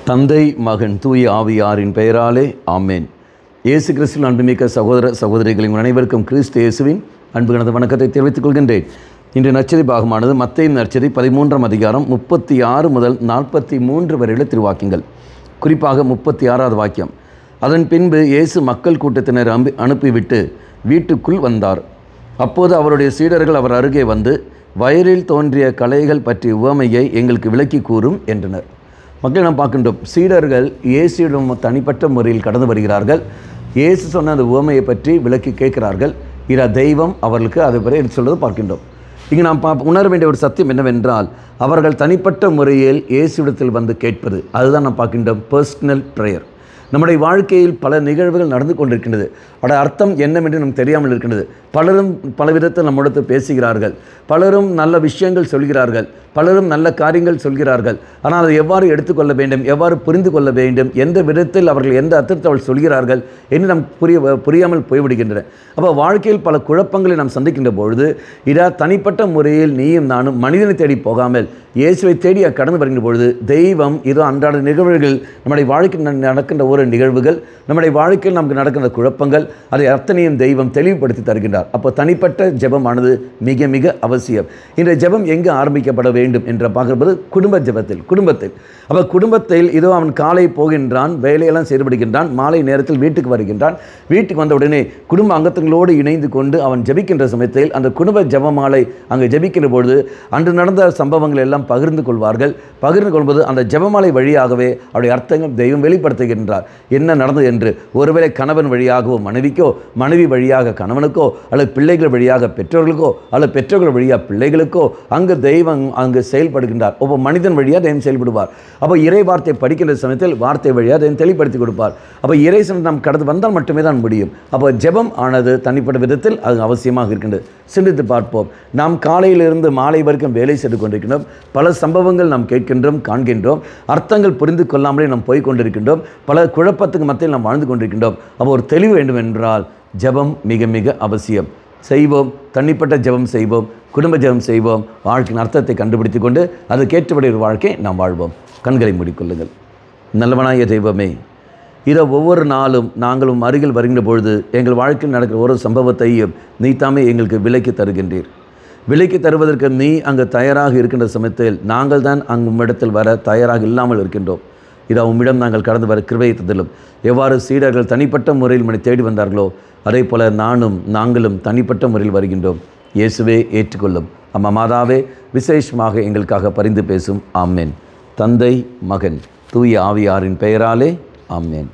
தந்தை மகன் தூய ஆவியாரின் பெயராலே ஆமேன். இயேசு கிறிஸ்துவின் அன்புமிக்க சகோதர சகோதரிகளின் அனைவருக்கும் கிறிஸ்து இயேசுவின் அன்பு கலந்த வணக்கத்தை தெரிவித்துக் கொள்கின்றேன். இன்று நற்செய்தி பாகமானது மத்தேயு நற்செய்தி 13ஆம் அதிகாரம் 36 முதல் 43 வரையுள்ள திருவாக்கியங்கள். குறிப்பாக 36வது வாக்கியம். அதன் பின்பு இயேசு மக்கள் கூட்டத்தினர் அனுப்பிவிட்டு வீட்டுக்குள் வந்தார். அப்போது அவருடைய சீடர்கள் அவர் அருகே வந்து, வயலில் தோன்றிய களைகள் பற்றிய உவமையை எங்களுக்கு விளக்கி கூறும் என்றனர். மக்கள் நாம் பார்க்கின்றோம், சீடர்கள் இயேசுவிடம் தனிப்பட்ட முறையில் கடந்து வருகிறார்கள். இயேசு சொன்ன அந்த உவமையை பற்றி விளக்கி கேட்கிறார்கள். இதை தெய்வம் அவர்களுக்கு அதை பற்றி எடுத்து சொல்வது பார்க்கின்றோம். இங்கே நாம் உணர வேண்டிய ஒரு சத்தியம் என்னவென்றால், அவர்கள் தனிப்பட்ட முறையில் இயேசுவிடத்தில் வந்து கேட்பது, அதுதான் நாம் பார்க்கின்றோம் பர்சனல் ப்ரேயர். நம்முடைய வாழ்க்கையில் பல நிகழ்வுகள் நடந்து கொண்டிருக்கின்றது. அதோட அர்த்தம் என்னவென்று நமக்கு தெரியாமல் இருக்கின்றது. பலரும் பல விதத்தில் நம்மிடத்து பேசுகிறார்கள், பலரும் நல்ல விஷயங்கள் சொல்கிறார்கள், பலரும் நல்ல காரியங்கள் சொல்கிறார்கள். ஆனால் அதை எவ்வாறு எடுத்துக்கொள்ள வேண்டும், எவ்வாறு புரிந்து கொள்ள வேண்டும், எந்த விதத்தில் அவர்கள் எந்த அர்த்தத்தை அவர்கள் சொல்கிறார்கள் என்று நாம் புரியாமல் போய்விடுகின்றன. அப்போ வாழ்க்கையில் பல குழப்பங்களை நாம் சந்திக்கின்ற பொழுது, இதா தனிப்பட்ட முறையில் நீயும் நானும் மனிதனை தேடி போகாமல் இயேசுவை தேடி கடந்து வருகின்ற பொழுது, தெய்வம் இதோ அன்றாட நிகழ்வுகள், நம்முடைய வாழ்க்கையில் நடக்கின்ற ஒரு நிகழ்வுகள், நம்முடைய வாழ்க்கையில் நமக்கு நடக்கின்ற குழப்பங்கள், அதை அத்தனையும் தெய்வம் தெளிவுபடுத்தி தருகின்றார். அப்போ தனிப்பட்ட ஜெபமானது மிக மிக அவசியம். இந்த ஜெபம் எங்கு ஆரம்பிக்கப்பட வேண்டும் என்று பார்க்கும்போது குடும்ப ஜெபத்தில். அப்போ குடும்பத்தில் இதோ அவன் காலை போகின்றான், வேலையெல்லாம் செயல்படுகின்றான், மாலை நேரத்தில் வீட்டுக்கு வருகின்றான். வீட்டுக்கு வந்த உடனே குடும்ப அங்கத்தங்களோடு இணைந்து கொண்டு அவன் ஜெபிக்கின்ற சமயத்தில் அந்த குடும்ப ஜெபமாலை அங்கே ஜெபிக்கின்ற பொழுது அன்று நடந்த சம்பவங்கள் எல்லாம் பகிர்ந்து கொள்வார்கள். பகிர்ந்து கொள்வது அந்த ஜெபமாலை வழியாகவே அவருடைய அர்த்தங்கள் தெய்வம் வெளிப்படுத்துகின்றார். என்ன நடந்தது என்று ஒருவேளை கணவன் வழியாகவோ மனைவிக்கோ, மனைவி வழியாக கணவனுக்கோ, அல்லது பிள்ளைகள் வழியாக பெற்றோர்களுக்கோ, அல்லது பெற்றோர்கள் வழியாக பிள்ளைகளுக்கோ அங்கு தெய்வம் அங்கு செயல்படுகின்றார். ஒவ்வொரு மனிதன் வழியாக தெய்வம் செயல்படுவார். அப்போ இறை வார்த்தை படிக்கின்ற சமயத்தில் வார்த்தை வழியாக தெய்வம் தெளிவுபடுத்தி கொடுப்பார். அப்போ இறை நாம் கடந்து வந்தால் மட்டுமே தான் முடியும். அப்போ ஜெபம் ஆனது தனிப்பட்ட விதத்தில் அது அவசியமாக இருக்கின்றது. சிந்தித்து பார்ப்போம். நாம் காலையிலிருந்து மாலை வரைக்கும் வேலை செய்து கொண்டிருக்கின்றோம். பல சம்பவங்கள் நாம் கேட்கின்றோம், காண்கின்றோம். அர்த்தங்கள் புரிந்து கொள்ளாமலே நாம் போய் கொண்டிருக்கின்றோம். பல குழப்பத்துக்கு மத்தியில் நாம் வாழ்ந்து கொண்டிருக்கின்றோம். அப்போ ஒரு தெளிவு வேண்டும் என்றால் ஜெபம் மிக மிக அவசியம். செய்வோம், தனிப்பட்ட ஜெபம் செய்வோம், குடும்ப ஜெபம் செய்வோம். வாழ்க்கையின் அர்த்தத்தை கண்டுபிடித்து கொண்டு அதுக்கேற்றபடி ஒரு வாழ்க்கை நாம் வாழ்வோம். கண்களை மூடிக்கொள்ளுங்கள். நல்லவனாய தெய்வமே, இதை ஒவ்வொரு நாளும் நாங்களும் அருகில் வருகின்ற பொழுது எங்கள் வாழ்க்கையில் நடக்கிற ஒரு சம்பவத்தையும் நீ தாமே எங்களுக்கு விலக்கி தருகின்றீர். விலைக்கு தருவதற்கு நீ அங்கு தயாராக இருக்கின்ற சமயத்தில் நாங்கள் தான் அங்கு உம்மிடத்தில் வர தயாராக இல்லாமல் இருக்கின்றோம். இதை உம்மிடம் நாங்கள் கடந்து வர கிருபை தந்திலும். எவ்வாறு சீடர்கள் தனிப்பட்ட முறையில் மனை தேடி வந்தார்களோ அதே போல நாங்களும் தனிப்பட்ட முறையில் வருகின்றோம். இயேசுவே ஏற்றுக்கொள்ளும். அம்மா மாதாவே விசேஷமாக எங்களுக்காக பரிந்து பேசும். ஆமேன். தந்தை மகன் தூய ஆவியாரின் பெயராலே ஆமேன்.